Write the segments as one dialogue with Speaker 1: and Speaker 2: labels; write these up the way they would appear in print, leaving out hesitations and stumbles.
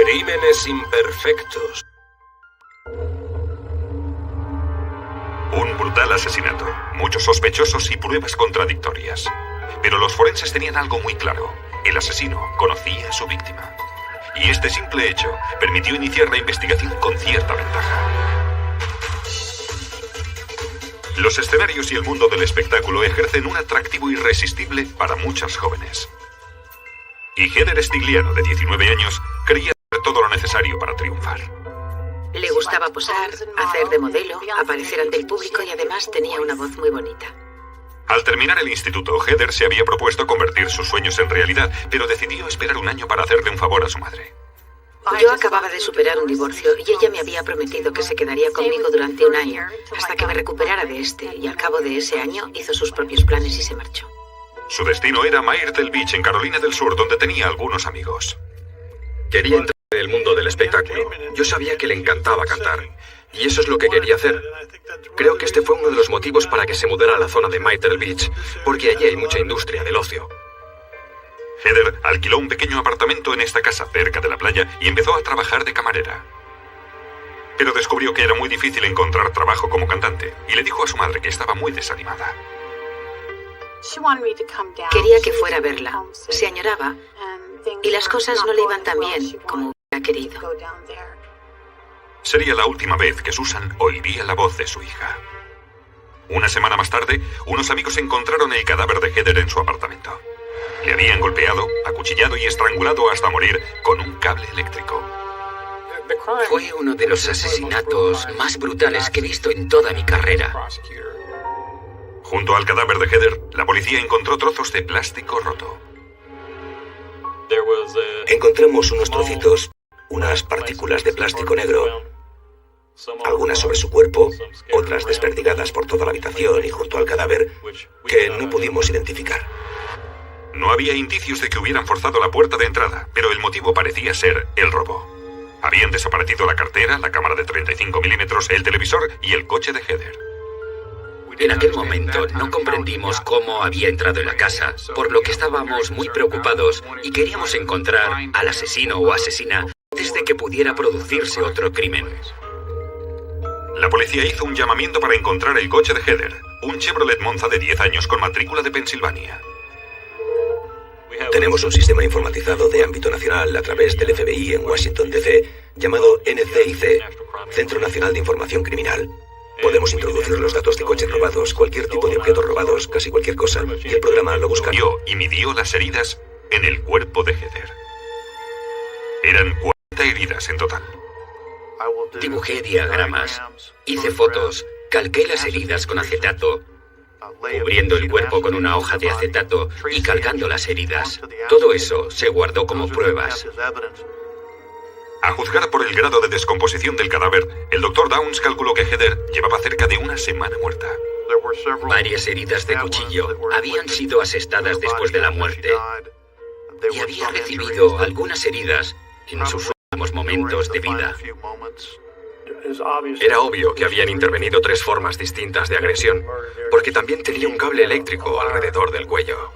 Speaker 1: Crímenes imperfectos.
Speaker 2: Un brutal asesinato, muchos sospechosos y pruebas contradictorias. Pero los forenses tenían algo muy claro. El asesino conocía a su víctima. Y este simple hecho permitió iniciar la investigación con cierta ventaja. Los escenarios y el mundo del espectáculo ejercen un atractivo irresistible para muchas jóvenes. Y Heather Stigliano, de 19 años, creía hacer todo lo necesario para triunfar.
Speaker 3: Le gustaba posar, hacer de modelo, aparecer ante el público y además tenía una voz muy bonita.
Speaker 2: Al terminar el instituto, Heather se había propuesto convertir sus sueños en realidad, pero decidió esperar un año para hacerle un favor a su madre.
Speaker 3: Yo acababa de superar un divorcio y ella me había prometido que se quedaría conmigo durante un año, hasta que me recuperara de este, y al cabo de ese año hizo sus propios planes y se marchó.
Speaker 2: Su destino era Myrtle Beach, en Carolina del Sur, donde tenía algunos amigos.
Speaker 1: Quería entrar en el mundo del espectáculo. Yo sabía que le encantaba cantar, y eso es lo que quería hacer. Creo que este fue uno de los motivos para que se mudara a la zona de Myrtle Beach, porque allí hay mucha industria del ocio.
Speaker 2: Heather alquiló un pequeño apartamento en esta casa cerca de la playa y empezó a trabajar de camarera. Pero descubrió que era muy difícil encontrar trabajo como cantante y le dijo a su madre que estaba muy desanimada.
Speaker 3: Quería que fuera a verla. Se añoraba y las cosas no le iban tan bien como hubiera querido.
Speaker 2: Sería la última vez que Susan oiría la voz de su hija. Una semana más tarde, unos amigos encontraron el cadáver de Heather en su apartamento. Le habían golpeado, acuchillado y estrangulado hasta morir con un cable eléctrico.
Speaker 4: Fue uno de los asesinatos más brutales que he visto en toda mi carrera.
Speaker 2: Junto al cadáver de Heather, la policía encontró trozos de plástico roto.
Speaker 5: Encontramos unos trocitos, unas partículas de plástico negro, algunas sobre su cuerpo, otras desperdigadas por toda la habitación y junto al cadáver, que no pudimos identificar.
Speaker 2: No había indicios de que hubieran forzado la puerta de entrada, pero el motivo parecía ser el robo. Habían desaparecido la cartera, la cámara de 35 milímetros, el televisor y el coche de Heather.
Speaker 4: En aquel momento no comprendimos cómo había entrado en la casa, por lo que estábamos muy preocupados y queríamos encontrar al asesino o asesina antes de que pudiera producirse otro crimen.
Speaker 2: La policía hizo un llamamiento para encontrar el coche de Heather, un Chevrolet Monza de 10 años con matrícula de Pensilvania.
Speaker 5: Tenemos un sistema informatizado de ámbito nacional a través del FBI en Washington, D.C., llamado NCIC, Centro Nacional de Información Criminal. Podemos introducir los datos de coches robados, cualquier tipo de objetos robados, casi cualquier cosa, y el programa lo busca.
Speaker 2: Vio y midió las heridas en el cuerpo de Heather. Eran 40 heridas en total.
Speaker 4: Dibujé diagramas, hice fotos, calqué las heridas con acetato, cubriendo el cuerpo con una hoja de acetato y calcando las heridas. Todo eso se guardó como pruebas.
Speaker 2: A juzgar por el grado de descomposición del cadáver, el Dr. Downs calculó que Heather llevaba cerca de una semana muerta.
Speaker 4: Varias heridas de cuchillo habían sido asestadas después de la muerte y había recibido algunas heridas en sus últimos momentos de vida.
Speaker 1: Era obvio que habían intervenido 3 formas distintas de agresión, porque también tenía un cable eléctrico alrededor del cuello.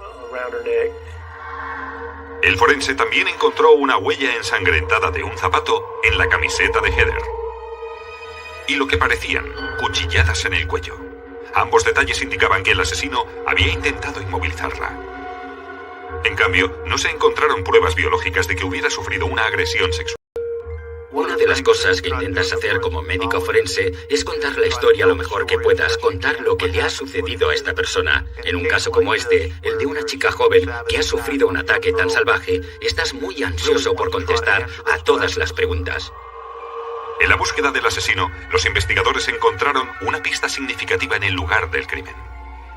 Speaker 2: El forense también encontró una huella ensangrentada de un zapato en la camiseta de Heather. Y lo que parecían cuchilladas en el cuello. Ambos detalles indicaban que el asesino había intentado inmovilizarla. En cambio, no se encontraron pruebas biológicas de que hubiera sufrido una agresión sexual.
Speaker 4: Una de las cosas que intentas hacer como médico forense es contar la historia lo mejor que puedas, contar lo que le ha sucedido a esta persona. En un caso como este, el de una chica joven que ha sufrido un ataque tan salvaje, estás muy ansioso por contestar a todas las preguntas.
Speaker 2: En la búsqueda del asesino, los investigadores encontraron una pista significativa en el lugar del crimen.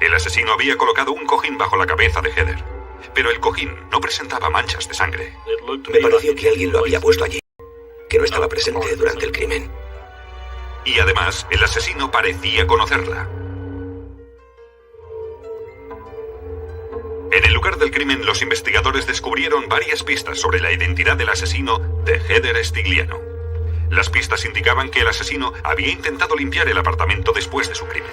Speaker 2: El asesino había colocado un cojín bajo la cabeza de Heather, pero el cojín no presentaba manchas de sangre.
Speaker 5: Me pareció que alguien lo había puesto allí, que no estaba presente durante el crimen.
Speaker 2: Y además, el asesino parecía conocerla. En el lugar del crimen, los investigadores descubrieron varias pistas sobre la identidad del asesino de Heather Stigliano. Las pistas indicaban que el asesino había intentado limpiar el apartamento después de su crimen.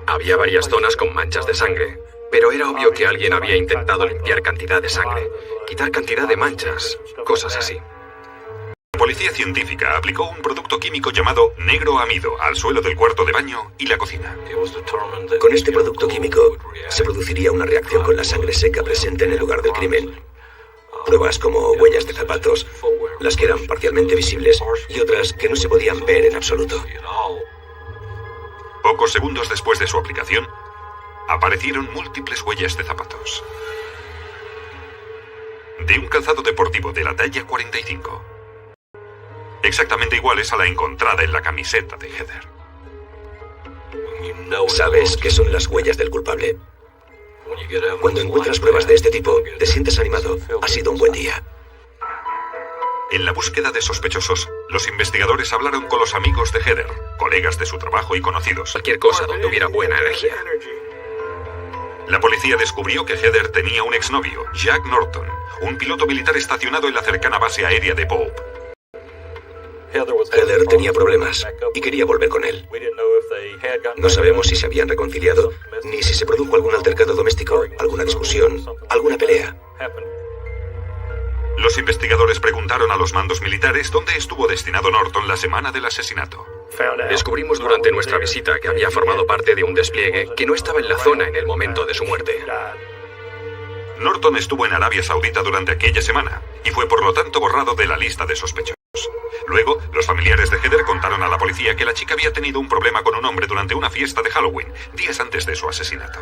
Speaker 1: Había varias zonas con manchas de sangre, pero era obvio que alguien había intentado limpiar cantidad de sangre, quitar cantidad de manchas, cosas así.
Speaker 2: policía científica aplicó un producto químico llamado negro amido al suelo del cuarto de baño y la cocina.
Speaker 5: Con este producto químico se produciría una reacción con la sangre seca presente en el lugar del crimen. Pruebas como huellas de zapatos, las que eran parcialmente visibles y otras que no se podían ver en absoluto.
Speaker 2: Pocos segundos después de su aplicación, aparecieron múltiples huellas de zapatos. De un calzado deportivo de la talla 45. Exactamente iguales a la encontrada en la camiseta de Heather.
Speaker 5: ¿Sabes qué son las huellas del culpable? Cuando encuentras pruebas de este tipo, te sientes animado. Ha sido un buen día.
Speaker 2: En la búsqueda de sospechosos, los investigadores hablaron con los amigos de Heather, colegas de su trabajo y conocidos.
Speaker 1: Cualquier cosa donde hubiera buena energía.
Speaker 2: La policía descubrió que Heather tenía un exnovio, Jack Norton, un piloto militar estacionado en la cercana base aérea de Pope.
Speaker 5: Heather tenía problemas y quería volver con él. No sabemos si se habían reconciliado, ni si se produjo algún altercado doméstico, alguna discusión, alguna pelea.
Speaker 2: Los investigadores preguntaron a los mandos militares dónde estuvo destinado Norton la semana del asesinato.
Speaker 1: Descubrimos durante nuestra visita que había formado parte de un despliegue que no estaba en la zona en el momento de su muerte.
Speaker 2: Norton estuvo en Arabia Saudita durante aquella semana y fue por lo tanto borrado de la lista de sospechosos. Luego, los familiares de Heather contaron a la policía que la chica había tenido un problema con un hombre durante una fiesta de Halloween, días antes de su asesinato.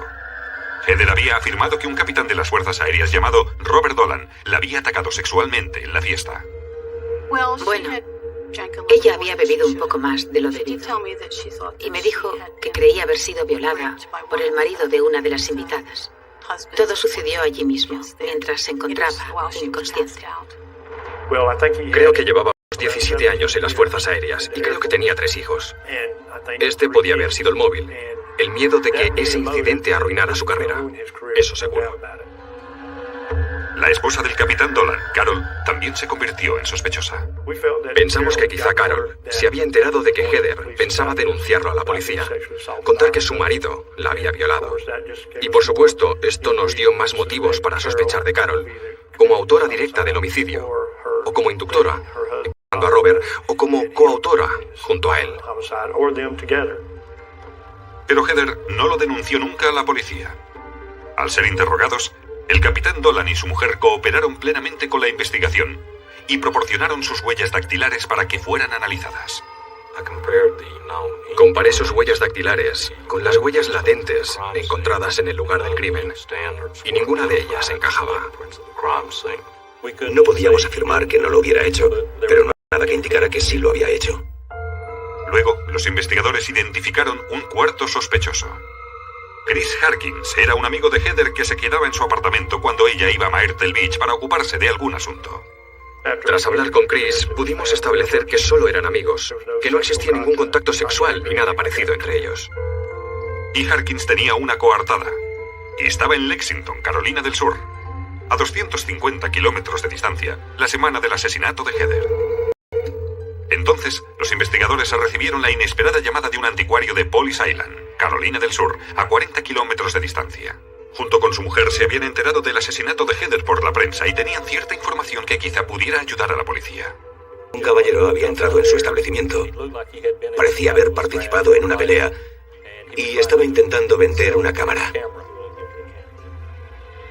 Speaker 2: Heather había afirmado que un capitán de las fuerzas aéreas llamado Robert Dolan la había atacado sexualmente en la fiesta.
Speaker 3: Bueno, ella había bebido un poco más de lo debido y me dijo que creía haber sido violada por el marido de una de las invitadas. Todo sucedió allí mismo, mientras se encontraba inconsciente.
Speaker 1: Creo que llevaba 17 años en las fuerzas aéreas y creo que tenía 3 hijos. Este podía haber sido el móvil. El miedo de que ese incidente arruinara su carrera. Eso seguro.
Speaker 2: La esposa del capitán Dolan, Carol, también se convirtió en sospechosa.
Speaker 1: Pensamos que quizá Carol se había enterado de que Heather pensaba denunciarlo a la policía, contar que su marido la había violado. Y por supuesto, esto nos dio más motivos para sospechar de Carol, como autora directa del homicidio, o como inductora, a Robert, o como coautora junto a él.
Speaker 2: Pero Heather no lo denunció nunca a la policía. Al ser interrogados, el capitán Dolan y su mujer cooperaron plenamente con la investigación y proporcionaron sus huellas dactilares para que fueran analizadas.
Speaker 1: Comparé sus huellas dactilares con las huellas latentes encontradas en el lugar del crimen, y ninguna de ellas encajaba.
Speaker 5: No podíamos afirmar que no lo hubiera hecho, pero no hay nada que indicara que sí lo había hecho.
Speaker 2: Luego, los investigadores identificaron un cuarto sospechoso. Chris Harkins era un amigo de Heather que se quedaba en su apartamento cuando ella iba a Myrtle Beach para ocuparse de algún asunto.
Speaker 1: Tras hablar con Chris, pudimos establecer que solo eran amigos, que no existía ningún contacto sexual ni nada parecido entre ellos.
Speaker 2: Y Harkins tenía una coartada. Y estaba en Lexington, Carolina del Sur, a 250 kilómetros de distancia, la semana del asesinato de Heather. Entonces, los investigadores recibieron la inesperada llamada de un anticuario de Police Island, Carolina del Sur, a 40 kilómetros de distancia. Junto con su mujer se habían enterado del asesinato de Heather por la prensa y tenían cierta información que quizá pudiera ayudar a la policía.
Speaker 5: Un caballero había entrado en su establecimiento. Parecía haber participado en una pelea y estaba intentando vender una cámara.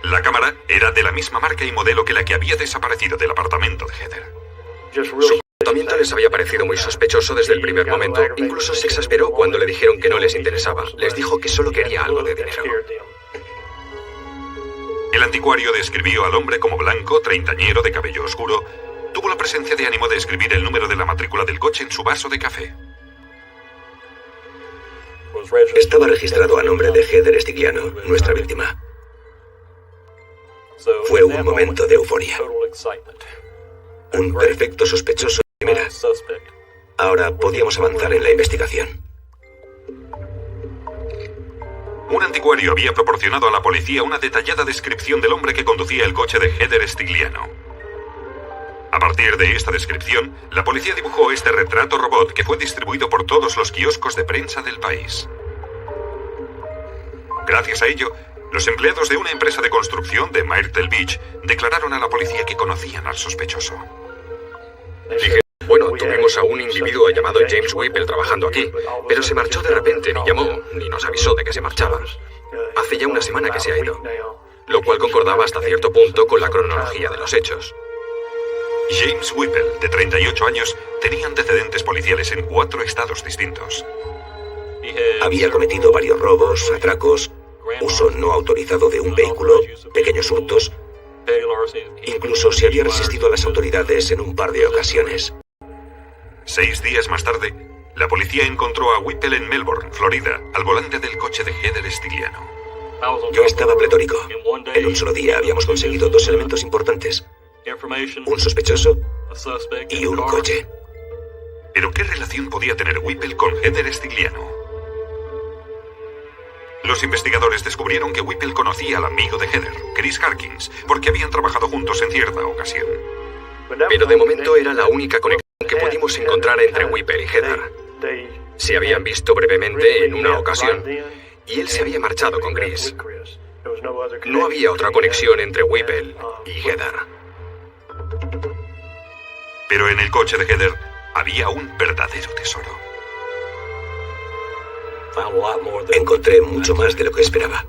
Speaker 2: La cámara era de la misma marca y modelo que la que había desaparecido del apartamento de Heather.
Speaker 1: Su comportamiento les había parecido muy sospechoso desde el primer momento. Incluso se exasperó cuando le dijeron que no les interesaba. Les dijo que solo quería algo de dinero.
Speaker 2: El anticuario describió al hombre como blanco, treintañero, de cabello oscuro. Tuvo la presencia de ánimo de escribir el número de la matrícula del coche en su vaso de café.
Speaker 5: Estaba registrado a nombre de Heather Stigliano, nuestra víctima. Fue un momento de euforia. Un perfecto sospechoso de primera. Ahora podíamos avanzar en la investigación.
Speaker 2: Un anticuario había proporcionado a la policía una detallada descripción del hombre que conducía el coche de Heather Stigliano. A partir de esta descripción, la policía dibujó este retrato robot que fue distribuido por todos los kioscos de prensa del país. Gracias a ello, los empleados de una empresa de construcción de Myrtle Beach declararon a la policía que conocían al sospechoso.
Speaker 1: Dije, voy un individuo llamado James Whipple trabajando aquí, pero se marchó de repente, ni llamó, ni nos avisó de que se marchaba. Hace ya una semana que se ha ido, lo cual concordaba hasta cierto punto con la cronología de los hechos.
Speaker 2: James Whipple, de 38 años, tenía antecedentes policiales en 4 estados distintos.
Speaker 5: Había cometido varios robos, atracos, uso no autorizado de un vehículo, pequeños hurtos. Incluso se había resistido a las autoridades en un par de ocasiones.
Speaker 2: 6 días más tarde, la policía encontró a Whipple en Melbourne, Florida, al volante del coche de Heather Stigliano.
Speaker 5: Yo estaba pletórico. En un solo día habíamos conseguido 2 elementos importantes: un sospechoso y un coche.
Speaker 2: ¿Pero qué relación podía tener Whipple con Heather Stigliano? Los investigadores descubrieron que Whipple conocía al amigo de Heather, Chris Harkins, porque habían trabajado juntos en cierta ocasión.
Speaker 1: Pero de momento era la única conexión que pudimos encontrar entre Whipple y Heather. Se habían visto brevemente en una ocasión, y él se había marchado con Chris. No había otra conexión entre Whipple y Heather.
Speaker 2: Pero en el coche de Heather había un verdadero tesoro.
Speaker 5: Encontré mucho más de lo que esperaba.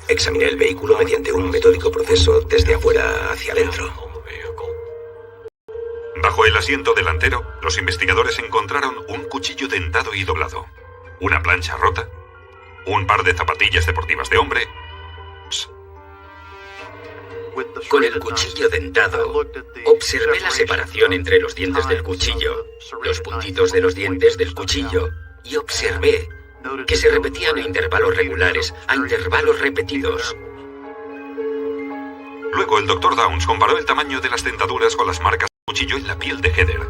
Speaker 5: Examiné el vehículo mediante un metódico proceso desde afuera hacia adentro.
Speaker 2: Bajo el asiento delantero, los investigadores encontraron un cuchillo dentado y doblado, una plancha rota, un par de zapatillas deportivas de hombre.
Speaker 4: Con el cuchillo dentado, observé la separación entre los dientes del cuchillo, los puntitos de los dientes del cuchillo, y observé que se repetían a intervalos regulares, a intervalos repetidos.
Speaker 2: Luego el Dr. Downs comparó el tamaño de las dentaduras con las marcas del cuchillo en la piel de Heather.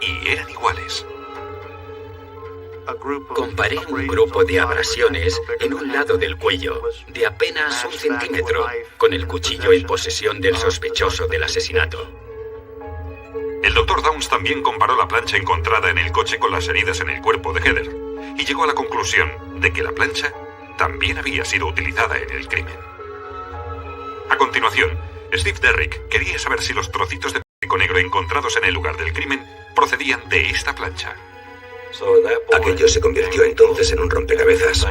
Speaker 2: Y eran iguales.
Speaker 4: Comparé un grupo de abrasiones en un lado del cuello, de apenas 1 centímetro, con el cuchillo en posesión del sospechoso del asesinato.
Speaker 2: El Dr. Downs también comparó la plancha encontrada en el coche con las heridas en el cuerpo de Heather, y llegó a la conclusión de que la plancha también había sido utilizada en el crimen. A continuación, Steve Derrick quería saber si los trocitos de plástico negro encontrados en el lugar del crimen procedían de esta plancha.
Speaker 5: Aquello se convirtió entonces en un rompecabezas.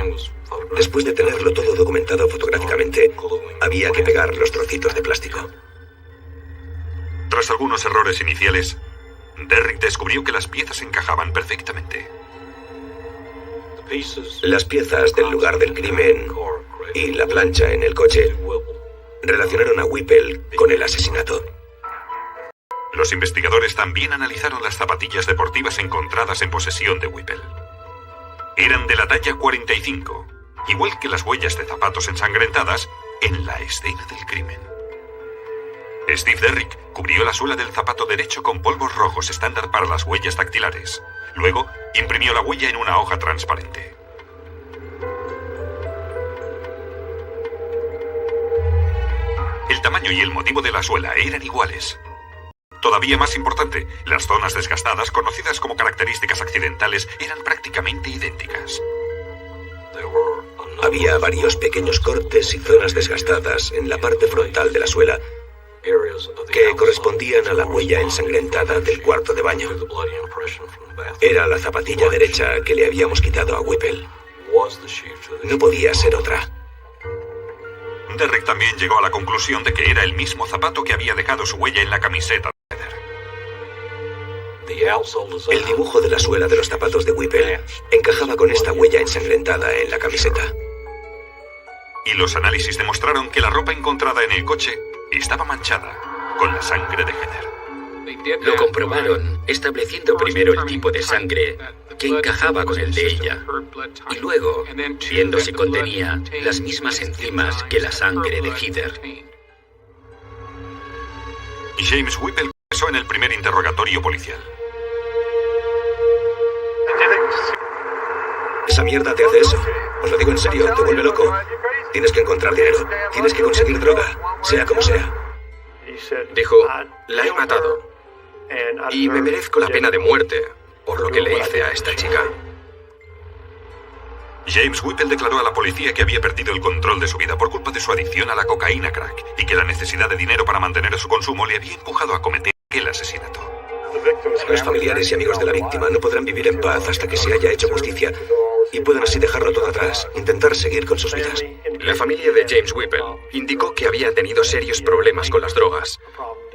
Speaker 5: Después de tenerlo todo documentado fotográficamente, había que pegar los trocitos de plástico.
Speaker 2: Tras algunos errores iniciales, Derrick descubrió que las piezas encajaban perfectamente.
Speaker 5: Las piezas del lugar del crimen y la plancha en el coche relacionaron a Whipple con el asesinato.
Speaker 2: Los investigadores también analizaron las zapatillas deportivas encontradas en posesión de Whipple. Eran de la talla 45, igual que las huellas de zapatos ensangrentadas en la escena del crimen. Steve Derrick cubrió la suela del zapato derecho con polvos rojos estándar para las huellas dactilares. Luego, imprimió la huella en una hoja transparente. El tamaño y el motivo de la suela eran iguales. Todavía más importante, las zonas desgastadas, conocidas como características accidentales, eran prácticamente idénticas.
Speaker 5: Había varios pequeños cortes y zonas desgastadas en la parte frontal de la suela que correspondían a la huella ensangrentada del cuarto de baño. Era la zapatilla derecha que le habíamos quitado a Whipple. No podía ser otra.
Speaker 2: Derrick también llegó a la conclusión de que era el mismo zapato que había dejado su huella en la camiseta de Heather.
Speaker 5: El dibujo de la suela de los zapatos de Whipple encajaba con esta huella ensangrentada en la camiseta.
Speaker 2: Y los análisis demostraron que la ropa encontrada en el coche estaba manchada con la sangre de Heather.
Speaker 4: Lo comprobaron, estableciendo primero el tipo de sangre que encajaba con el de ella, y luego viendo si contenía las mismas enzimas que la sangre de Heather.
Speaker 2: James Whipple confesó en el primer interrogatorio policial.
Speaker 5: Esa mierda te hace eso. Os lo digo en serio, te vuelve loco. Tienes que encontrar dinero, tienes que conseguir droga, sea como sea.
Speaker 1: Dijo, la he matado. Y me merezco la pena de muerte por lo que le hice a esta chica.
Speaker 2: James Whipple declaró a la policía que había perdido el control de su vida por culpa de su adicción a la cocaína crack y que la necesidad de dinero para mantener su consumo le había empujado a cometer el asesinato.
Speaker 5: Los familiares y amigos de la víctima no podrán vivir en paz hasta que se haya hecho justicia y puedan así dejarlo todo atrás, intentar seguir con sus vidas.
Speaker 1: La familia de James Whipple indicó que había tenido serios problemas con las drogas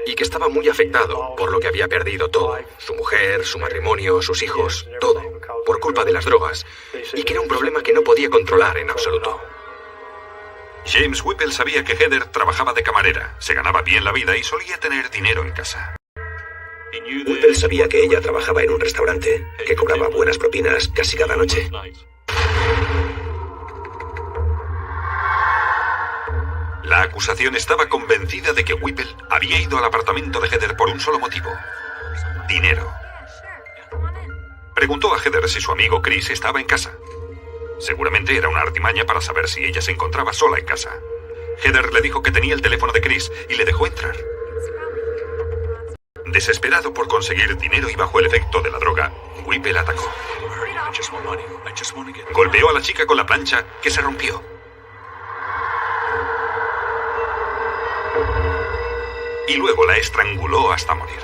Speaker 1: y que estaba muy afectado por lo que había perdido todo: su mujer, su matrimonio, sus hijos, todo, por culpa de las drogas, y que era un problema que no podía controlar en absoluto.
Speaker 2: James Whipple sabía que Heather trabajaba de camarera, se ganaba bien la vida y solía tener dinero en casa.
Speaker 5: Whipple sabía que ella trabajaba en un restaurante, que cobraba buenas propinas casi cada noche.
Speaker 2: La acusación estaba convencida de que Whipple había ido al apartamento de Heather por un solo motivo: dinero. Preguntó a Heather si su amigo Chris estaba en casa. Seguramente era una artimaña para saber si ella se encontraba sola en casa. Heather le dijo que tenía el teléfono de Chris y le dejó entrar. Desesperado por conseguir dinero y bajo el efecto de la droga, Whipple atacó. Golpeó a la chica con la plancha, que se rompió. Y luego la estranguló hasta morir.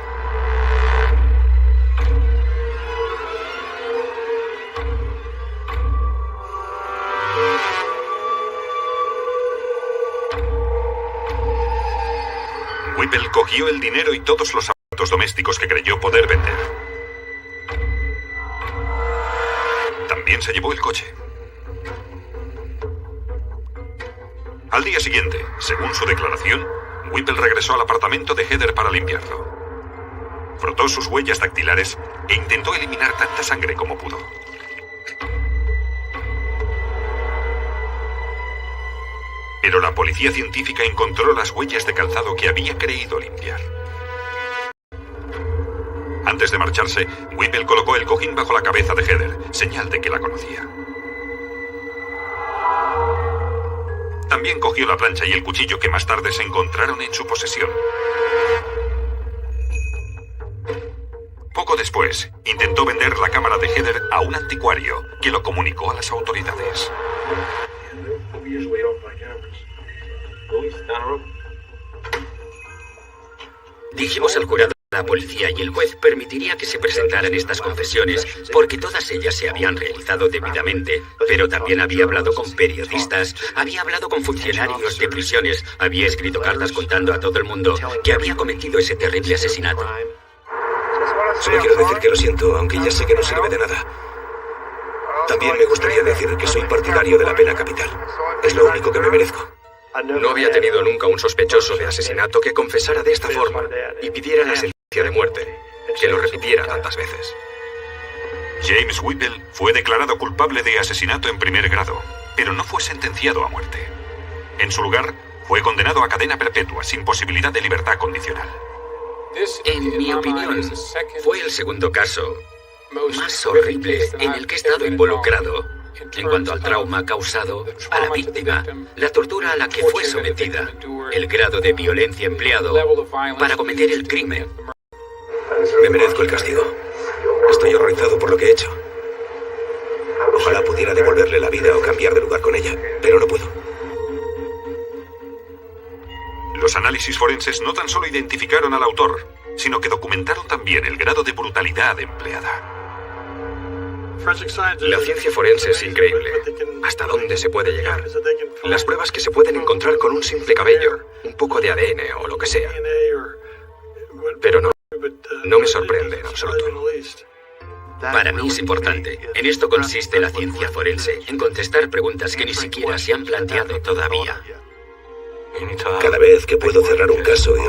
Speaker 2: Whipple cogió el dinero y todos los aparatos domésticos que creyó poder vender. También se llevó el coche. Al día siguiente, según su declaración, Whipple regresó al apartamento de Heather para limpiarlo. Frotó sus huellas dactilares e intentó eliminar tanta sangre como pudo. Pero la policía científica encontró las huellas de calzado que había creído limpiar. Antes de marcharse, Whipple colocó el cojín bajo la cabeza de Heather, señal de que la conocía. También cogió la plancha y el cuchillo que más tarde se encontraron en su posesión. Poco después, intentó vender la cámara de Heather a un anticuario, que lo comunicó a las autoridades.
Speaker 4: Dijimos al jurado que la policía y el juez permitiría que se presentaran estas confesiones porque todas ellas se habían realizado debidamente, pero también había hablado con periodistas, había hablado con funcionarios de prisiones, había escrito cartas contando a todo el mundo que había cometido ese terrible asesinato.
Speaker 5: Solo quiero decir que lo siento, aunque ya sé que no sirve de nada. También me gustaría decir que soy partidario de la pena capital. Es lo único que me merezco.
Speaker 1: No había tenido nunca un sospechoso de asesinato que confesara de esta forma y pidiera la sentencia de muerte, que lo repitiera tantas veces.
Speaker 2: James Whipple fue declarado culpable de asesinato en primer grado, pero no fue sentenciado a muerte. En su lugar, fue condenado a cadena perpetua sin posibilidad de libertad condicional.
Speaker 4: En mi opinión, fue el segundo caso más horrible en el que he estado involucrado en cuanto al trauma causado a la víctima, la tortura a la que fue sometida, el grado de violencia empleado para cometer el crimen.
Speaker 5: Me merezco el castigo. Estoy horrorizado por lo que he hecho. Ojalá pudiera devolverle la vida o cambiar de lugar con ella, pero no puedo.
Speaker 2: Los análisis forenses no tan solo identificaron al autor, sino que documentaron también el grado de brutalidad empleada.
Speaker 1: La ciencia forense es increíble. ¿Hasta dónde se puede llegar? Las pruebas que se pueden encontrar con un simple cabello, un poco de ADN o lo que sea. Pero no me sorprende en absoluto.
Speaker 4: Para mí es importante. En esto consiste la ciencia forense, en contestar preguntas que ni siquiera se han planteado todavía.
Speaker 5: Cada vez que puedo cerrar un caso y